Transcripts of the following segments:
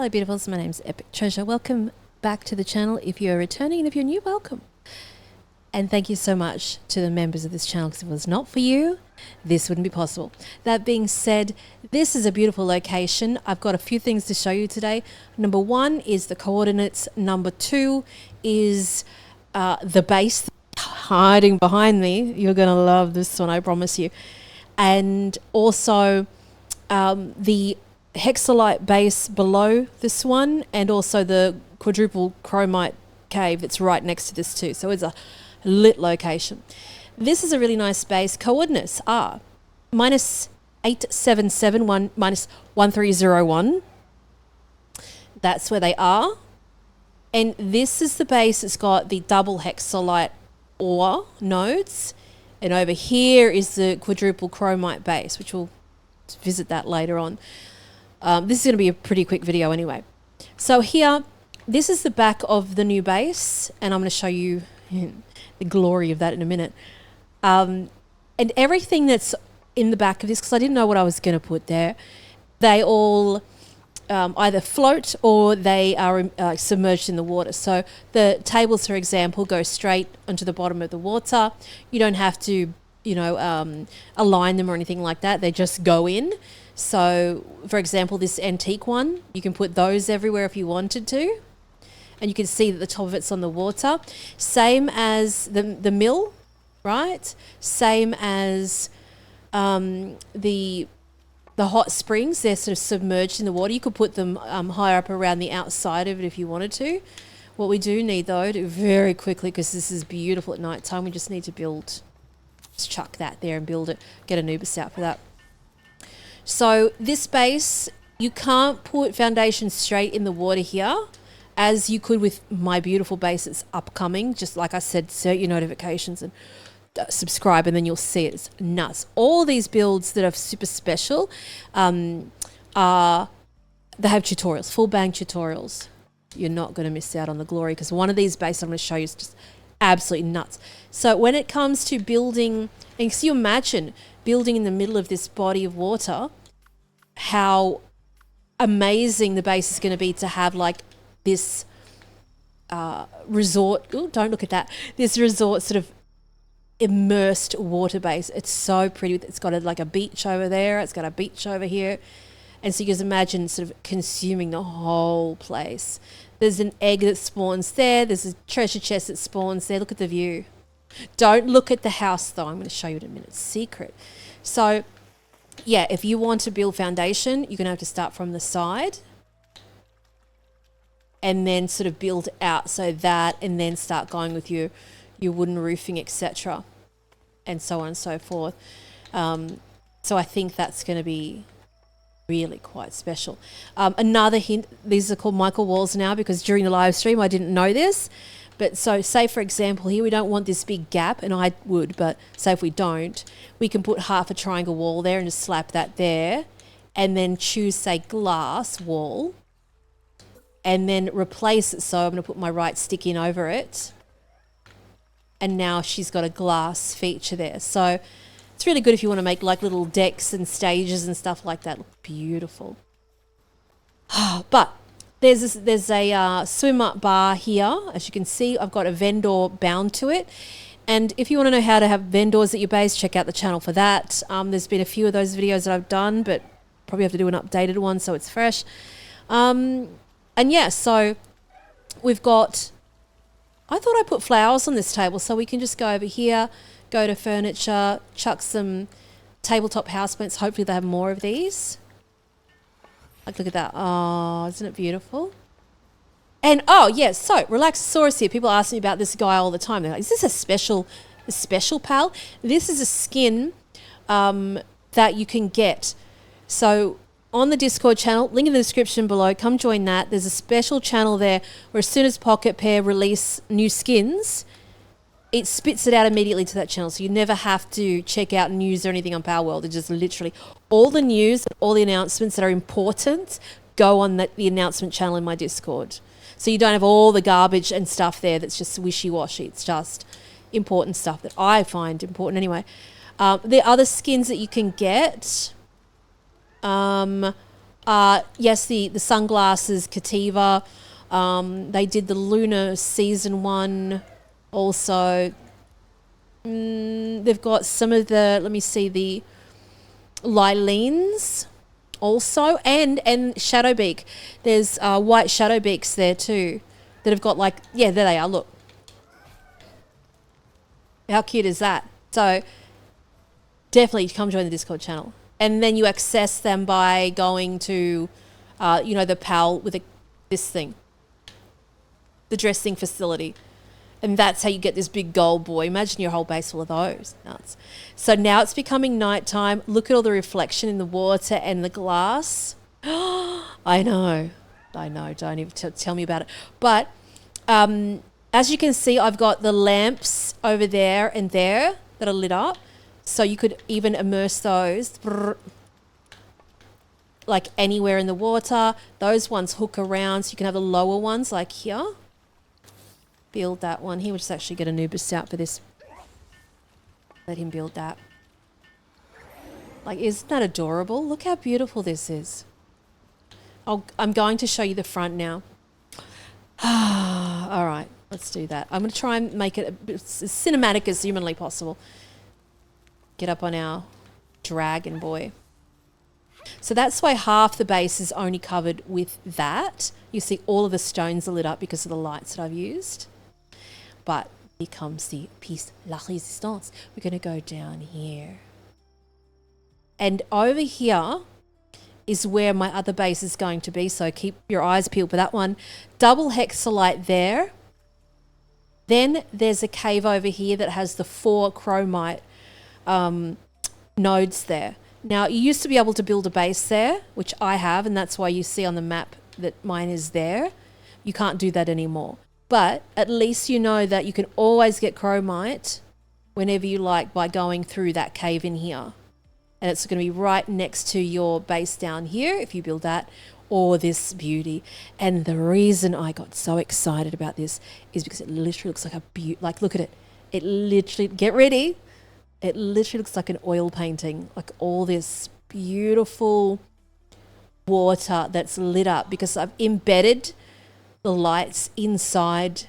Hello beautifuls, my name's Epic Treasure. Welcome back to the channel. If you're returning and if you're new, welcome. And thank you so much to the members of this channel, because if it was not for you, this wouldn't be possible. That being said, this is a beautiful location. I've got a few things to show you today. Number one is the coordinates. Number two is the base hiding behind me. You're going to love this one, I promise you. And also the hexalite base below this one, and also the quadruple chromite cave that's right next to this too. So it's a lit location. This is a really nice base. Coordinates are -8771 -1301. That's where they are. And this is the base that's got the double hexalite ore nodes. And over here is the quadruple chromite base, which we'll visit that later on. This is going to be a pretty quick video anyway. So here, this is the back of the new base, and I'm going to show you the glory of that in a minute. And everything that's in the back of this, because I didn't know what I was going to put there, they all either float or they are submerged in the water. So the tables, for example, go straight onto the bottom of the water. You don't have to, align them or anything like that. They just go in. So, for example, this antique one, you can put those everywhere if you wanted to. And you can see that the top of it's on the water. Same as the mill, right? Same as the hot springs. They're sort of submerged in the water. You could put them higher up around the outside of it if you wanted to. What we do need, though, to very quickly, because this is beautiful at night time, we just need to build, just chuck that there and build it. Get Anubis out for that. So this base, you can't put foundation straight in the water here, as you could with my beautiful base that's upcoming. Just like I said, set your notifications and subscribe, and then you'll see it. It's nuts. All these builds that are super special they have tutorials, full bang tutorials. You're not going to miss out on the glory, because one of these bases I'm going to show you is just absolutely nuts. So when it comes to building, and so you imagine building in the middle of this body of water, how amazing the base is going to be to have like this resort. Oh, don't look at that. This resort sort of immersed water base. It's so pretty. It's got like a beach over there. It's got a beach over here. And so you can imagine sort of consuming the whole place. There's an egg that spawns there. There's a treasure chest that spawns there. Look at the view. Don't look at the house though. I'm going to show you in a minute. Secret. So yeah, if you want to build foundation, you're going to have to start from the side and then sort of build out, so that, and then start going with your wooden roofing, etc., and so on and so forth. So I think that's going to be really quite special. Another hint, these are called Michael walls now, because during the live stream I didn't know this. But so say, for example, here we don't want this big gap, and I would, but say if we don't, we can put half a triangle wall there and just slap that there, and then choose, say, glass wall, and then replace it. So I'm going to put my right stick in over it, and now she's got a glass feature there. So it's really good if you want to make like little decks and stages and stuff like that. Look beautiful. But there's a swim up bar here. As you can see, I've got a vendor bound to it. And if you want to know how to have vendors at your base, check out the channel for that. There's been a few of those videos that I've done, but probably have to do an updated one so it's fresh. And yeah, so we've got, I thought I put flowers on this table, so we can just go over here, go to furniture, chuck some tabletop houseplants. Hopefully they have more of these. Like, look at that. Oh, isn't it beautiful? And oh yes, so Relaxosaurus here. People ask me about this guy all the time. They're like, is this a special pal? This is a skin that you can get. So on the Discord channel, link in the description below, come join that. There's a special channel there where as soon as Pocket Pair release new skins, it spits it out immediately to that channel. So you never have to check out news or anything on PALWORLD. It's just literally all the news, all the announcements that are important go on the announcement channel in my Discord. So you don't have all the garbage and stuff there that's just wishy-washy. It's just important stuff that I find important anyway. The other skins that you can get Yes, the sunglasses, Cativa. They did the Lunar Season 1 also. They've got some of the, let me see, the Lilines also, and Shadowbeak. There's white Shadowbeaks there too that have got like, yeah, there they are, look. How cute is that? So definitely come join the Discord channel. And then you access them by going to, the PAL with this thing, the dressing facility. And that's how you get this big gold boy. Imagine your whole base full of those. Nuts. So now it's becoming nighttime. Look at all the reflection in the water and the glass. I know. Don't even tell me about it. But as you can see, I've got the lamps over there and there that are lit up. So you could even immerse those like anywhere in the water. Those ones hook around, so you can have the lower ones like here. Build that one here. We'll just actually get Anubis out for this. Let him build that. Like, isn't that adorable? Look how beautiful this is. I'm going to show you the front now. All right, let's do that. I'm going to try and make it as cinematic as humanly possible. Get up on our dragon boy. So that's why half the base is only covered with that. You see all of the stones are lit up because of the lights that I've used. But here comes the piece la résistance. We're going to go down here. And over here is where my other base is going to be. So keep your eyes peeled for that one. Double hexalite there. Then there's a cave over here that has the 4 chromite nodes there. Now, you used to be able to build a base there, which I have, and that's why you see on the map that mine is there. You can't do that anymore. But at least you know that you can always get chromite whenever you like by going through that cave in here. And it's going to be right next to your base down here if you build that, or this beauty. And the reason I got so excited about this is because it literally looks like a beauty. Like, look at it. It literally, get ready. It literally looks like an oil painting, like all this beautiful water that's lit up because I've embedded the lights inside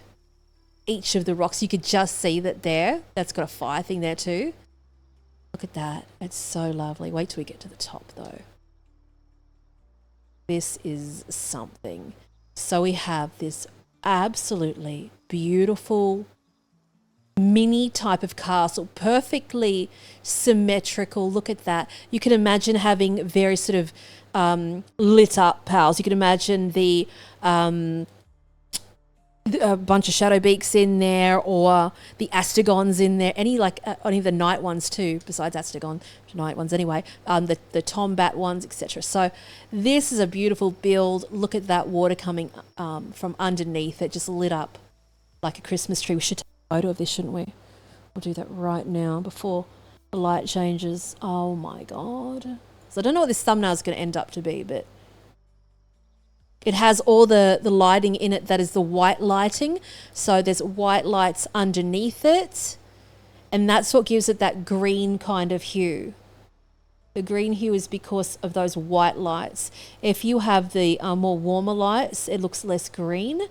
each of the rocks. You could just see that there. That's got a fire thing there too. Look at that. It's so lovely. Wait till we get to the top though. This is something. So we have this absolutely beautiful mini type of castle, perfectly symmetrical. Look at that. You can imagine having very sort of lit up pals. You can imagine a bunch of shadow beaks in there, or the astegons in there, any of the night ones too, besides astegon, night ones anyway, the tombat ones, etc. So this is a beautiful build. Look at that water coming from underneath it, just lit up like a Christmas tree. We should take a photo of this, shouldn't we? We'll do that right now before the light changes. Oh my god. So I don't know what this thumbnail is going to end up to be, but it has all the lighting in it that is the white lighting. So there's white lights underneath it. And that's what gives it that green kind of hue. The green hue is because of those white lights. If you have the more warmer lights, it looks less green.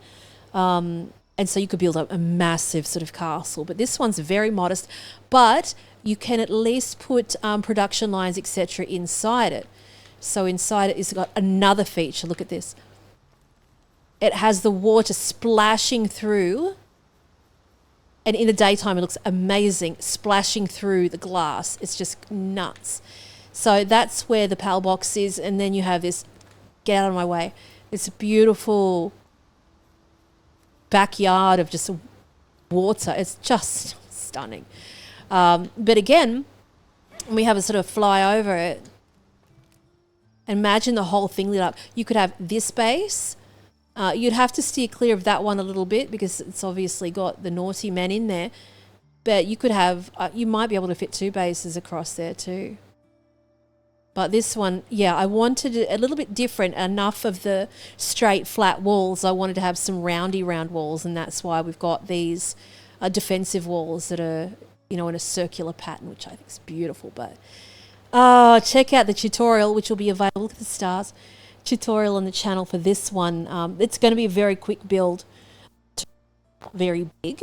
And so you could build up a massive sort of castle. But this one's very modest. But you can at least put production lines, etc. inside it. So inside it, it's got another feature. Look at this. It has the water splashing through, and in the daytime it looks amazing, splashing through the glass. It's just nuts. So that's where the PAL box is, and then you have this, get out of my way, this beautiful backyard of just water. It's just stunning. But again, we have a sort of fly over it. Imagine the whole thing lit up. You could have this base. You'd have to steer clear of that one a little bit because it's obviously got the naughty men in there. But you could have, you might be able to fit 2 bases across there too. But this one, yeah, I wanted it a little bit different. Enough of the straight flat walls. I wanted to have some round walls, and that's why we've got these defensive walls that are, in a circular pattern, which I think is beautiful. But check out the tutorial, which will be available. Look at the stars. tutorial on the channel for this one. It's going to be a very quick build, very big.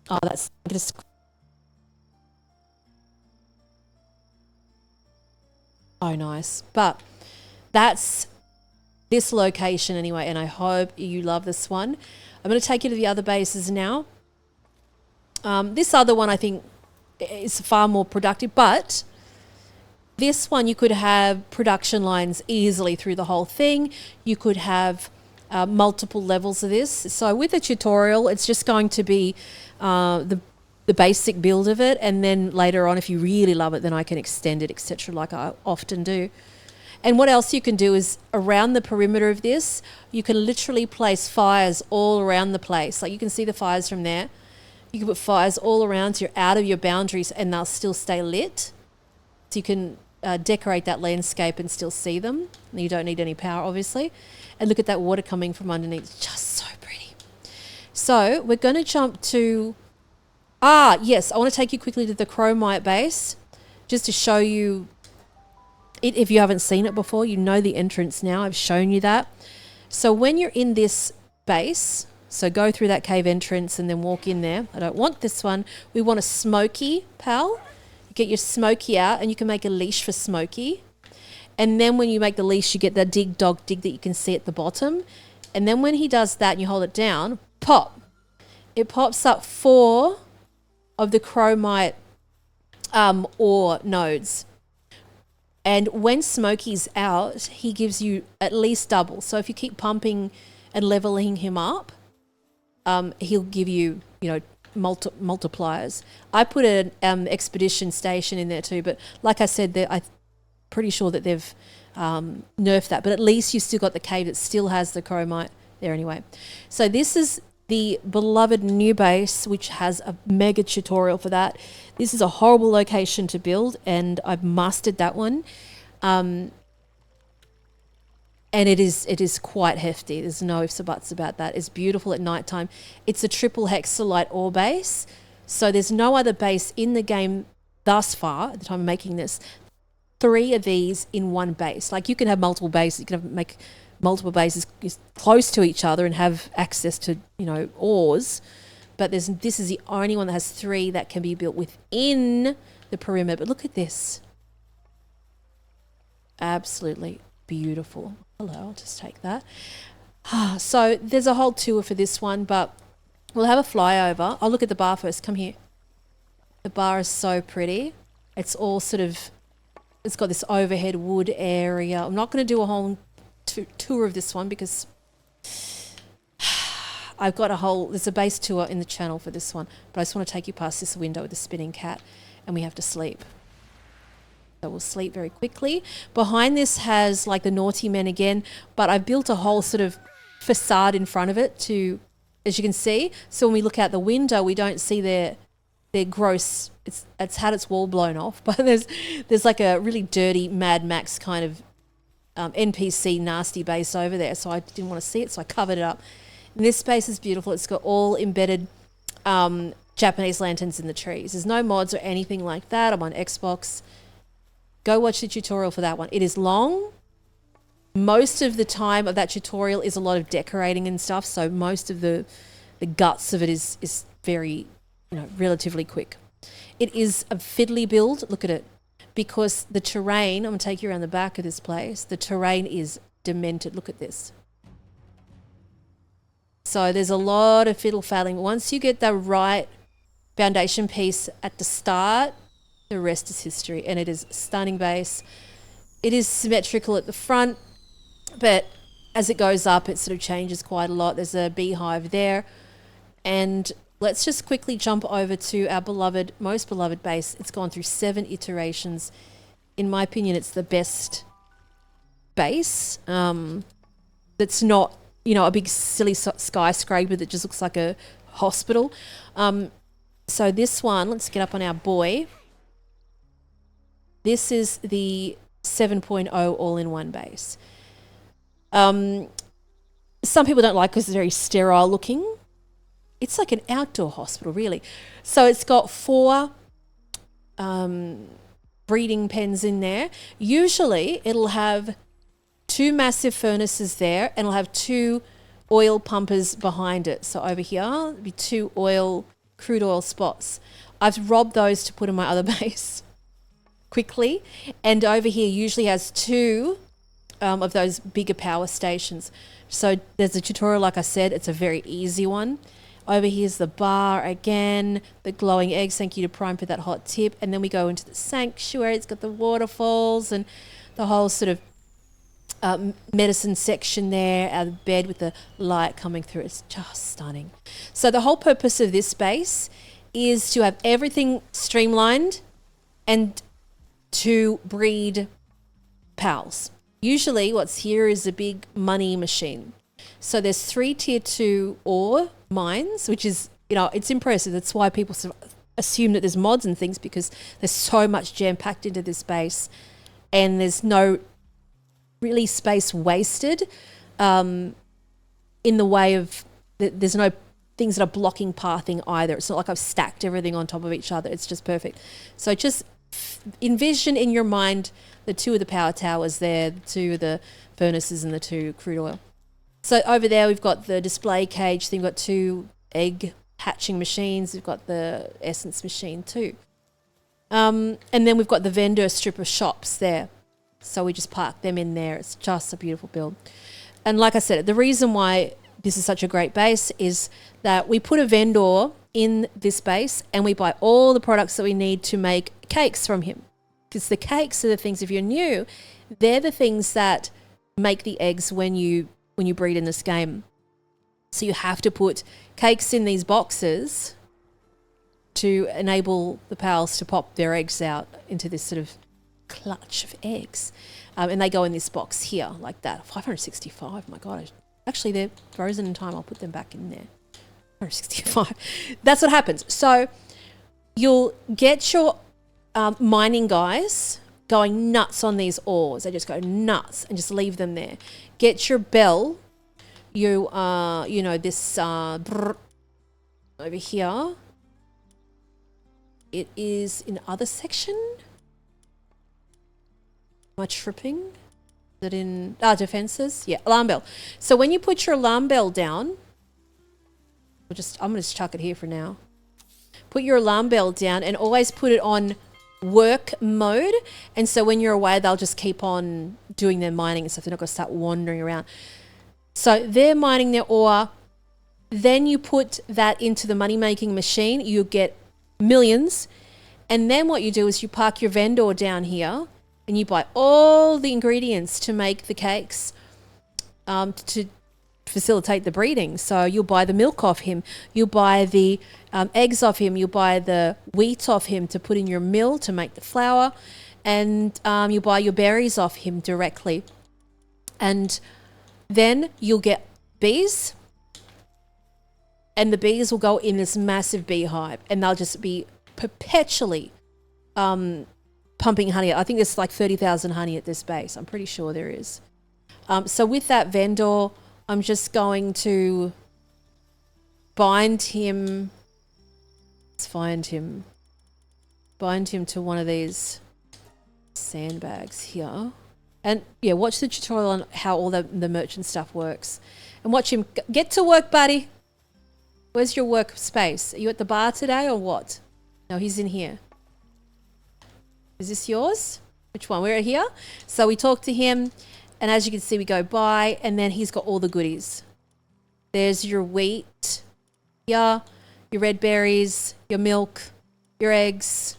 Oh, that's just so nice. But that's this location anyway, and I hope you love this one. I'm going to take you to the other bases now. This other one I think is far more productive, but this one you could have production lines easily through the whole thing. You could have multiple levels of this. So with a tutorial, it's just going to be the basic build of it, and then later on, if you really love it, then I can extend it, etc., like I often do. And what else you can do is around the perimeter of this, you can literally place fires all around the place. Like you can see the fires from there. You can put fires all around, so you're out of your boundaries and they'll still stay lit. So you can decorate that landscape and still see them. And you don't need any power, obviously. And look at that water coming from underneath. It's just so pretty. So we're going to jump to... yes, I want to take you quickly to the chromite base just to show you it. If you haven't seen it before, you know the entrance now. I've shown you that. So when you're in this base, so go through that cave entrance and then walk in there. I don't want this one. We want a smoky, pal. You get your smoky out and you can make a leash for Smoky. And then when you make the leash, you get that dog dig that you can see at the bottom. And then when he does that and you hold it down, pop. It pops up 4 of the chromite ore nodes. And when Smoky's out, he gives you at least double. So if you keep pumping and leveling him up, he'll give you, multipliers. I put an expedition station in there too, but like I said, I'm pretty sure that they've nerfed that. But at least you still got the cave that still has the chromite there anyway. So this is the beloved new base, which has a mega tutorial for that. This is a horrible location to build, and I've mastered that one. And it is quite hefty. There's no ifs or buts about that. It's beautiful at nighttime. It's a triple hexalite ore base. So there's no other base in the game thus far, at the time of making this, 3 of these in one base. Like you can have multiple bases. You can make multiple bases close to each other and have access to, ores. But this is the only one that has 3 that can be built within the perimeter. But look at this. Absolutely beautiful. Hello, I'll just take that. So there's a whole tour for this one, but we'll have a flyover. I'll look at the bar first. Come here. The bar is so pretty. It's all it's got this overhead wood area. I'm not going to do a whole tour of this one because I've got there's a base tour in the channel for this one, but I just want to take you past this window with the spinning cat, and we have to sleep. So we'll sleep very quickly. Behind this has like the naughty men again, but I've built a whole sort of facade in front of it to, as you can see. So when we look out the window, we don't see their gross. It's had its wall blown off, but there's like a really dirty Mad Max kind of NPC nasty base over there. So I didn't want to see it, so I covered it up. And this space is beautiful. It's got all embedded Japanese lanterns in the trees. There's no mods or anything like that. I'm on Xbox. Go watch the tutorial for that one. It is long. Most of the time of that tutorial is a lot of decorating and stuff. So most of the guts of it is very, relatively quick. It is a fiddly build. Look at it. Because the terrain, I'm going to take you around the back of this place. The terrain is demented. Look at this. So there's a lot of fiddle-faddling. Once you get the right foundation piece at the start, the rest is history, and it is a stunning base. It is symmetrical at the front, but as it goes up, it sort of changes quite a lot. There's a beehive there, and let's just quickly jump over to our most beloved base. It's gone through 7 iterations. In my opinion, it's the best base. That's not, a big silly skyscraper that just looks like a hospital. So this one, let's get up on our boy. This is the 7.0 all-in-one base. Some people don't like because it's very sterile looking. It's like an outdoor hospital, really. So it's got 4 breeding pens in there. Usually it'll have 2 massive furnaces there, and it'll have 2 oil pumpers behind it. So over here, there'll be 2 crude oil spots. I've robbed those to put in my other base quickly. And over here usually has 2 of those bigger power stations. So there's a tutorial, like I said, it's a very easy one. Over here's the bar again, the glowing eggs. Thank you to Prime for that hot tip. And then we go into the sanctuary. It's got the waterfalls and the whole sort of medicine section there, our bed with the light coming through. It's just stunning. So the whole purpose of this space is to have everything streamlined and to breed pals. Usually what's here is a big money machine. So there's 3 tier 2 ore mines, which is, you know, it's impressive. That's why people sort of assume that there's mods and things, because there's so much jam packed into this base and there's no really space wasted in the way of, there's no things that are blocking pathing either. It's not like I've stacked everything on top of each other. It's just perfect. So just envision in your mind the 2 of the power towers there, the 2 of the furnaces and the 2 crude oil. So over there we've got the display cage thing, we've got 2 egg hatching machines, we've got the essence machine too. And then we've got the vendor strip of shops there. So we just park them in there. It's just a beautiful build. And like I said, the reason why this is such a great base is that we put a vendor in this base and we buy all the products that we need to make cakes from him. Because the cakes are the things, if you're new, they're the things that make the eggs when you breed in this game. So you have to put cakes in these boxes to enable the pals to pop their eggs out into this sort of clutch of eggs. And they go in this box here like that. 565, my God. Actually, they're frozen in time. I'll put them back in there. 565. That's what happens. So you'll get your mining guys going nuts on these ores. They just go nuts and just leave them there. Get your bell. You know, this over here. It is in the other section. Am I tripping? Is it in defenses? Yeah, alarm bell. So when you put your alarm bell down, I'm gonna just chuck it here for now. Put your alarm bell down and always put it on work mode. And so when you're away, they'll just keep on doing their mining and stuff. They're not gonna start wandering around. So they're mining their ore. Then you put that into the money-making machine. You get millions. And then what you do is you park your vendor down here and you buy all the ingredients to make the cakes to facilitate the breeding. So you'll buy the milk off him. You'll buy the eggs off him. You'll buy the wheat off him to put in your mill to make the flour. And you buy your berries off him directly. And then you'll get bees. And the bees will go in this massive beehive. And they'll just be perpetually pumping honey. I think there's like 30,000 honey at this base. I'm pretty sure there is. So with that vendor, I'm just going to bind him. Let's find him. Bind him to one of these sandbags here. And yeah, watch the tutorial on how all the merchant stuff works. And watch him get to work, buddy. Where's your work space? Are you at the bar today or what? No, he's in here. Is this yours? Which one? We're here. So we talk to him, and as you can see, we go by, and then he's got all the goodies. There's your wheat, your red berries, your milk, your eggs,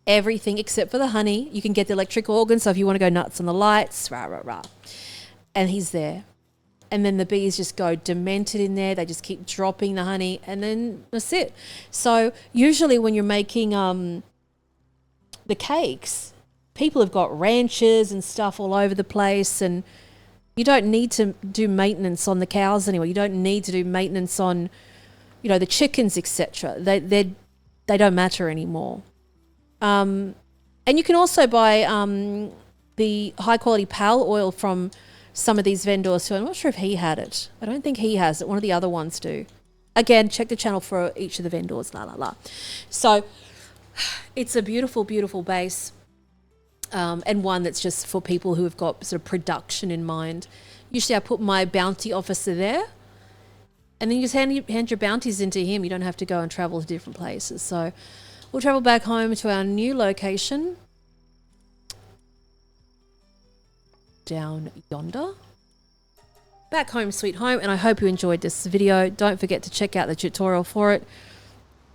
everything except for the honey. You can get the electric organ, so if you want to go nuts on the lights, rah, rah, rah. And he's there. And then the bees just go demented in there. They just keep dropping the honey, and then that's it. So usually when you're making the cakes, people have got ranches and stuff all over the place, and you don't need to do maintenance on the cows anymore. You don't need to do maintenance on, you know, the chickens, etc. They don't matter anymore. And you can also buy the high quality PAL oil from some of these vendors too. I'm not sure if he had it. I don't think he has it. One of the other ones do. Again, check the channel for each of the vendors. La la la. So it's a beautiful, beautiful base. and one that's just for people who have got sort of production in mind. Usually I put my bounty officer there, and then you just hand your bounties into him. You don't have to go and travel to different places. So we'll travel back home to our new location down yonder. Back home, sweet home. And I hope you enjoyed this video. Don't forget to check out the tutorial for it,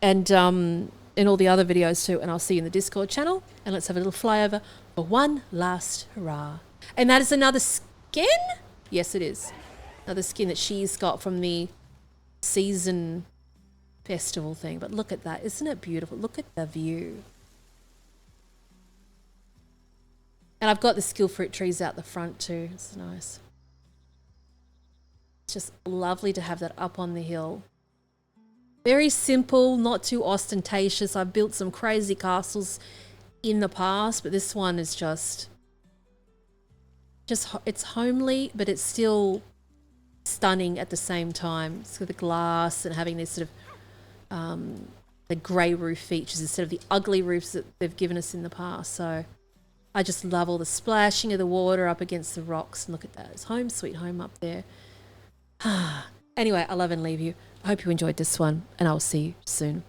and all the other videos too. And I'll see you in the Discord channel. And let's have a little flyover for one last hurrah. And that is another skin? Yes, it is. Another skin that she's got from the season festival thing. But look at that. Isn't it beautiful? Look at the view. And I've got the skill fruit trees out the front too. It's nice. It's just lovely to have that up on the hill. Very simple, not too ostentatious. I've built some crazy castles in the past, but this one is just it's homely, but it's still stunning at the same time. It's got the glass and having this sort of the grey roof features instead of the ugly roofs that they've given us in the past. So I just love all the splashing of the water up against the rocks. And look at that. It's home sweet home up there. Anyway, I love and leave you. I hope you enjoyed this one, and I'll see you soon.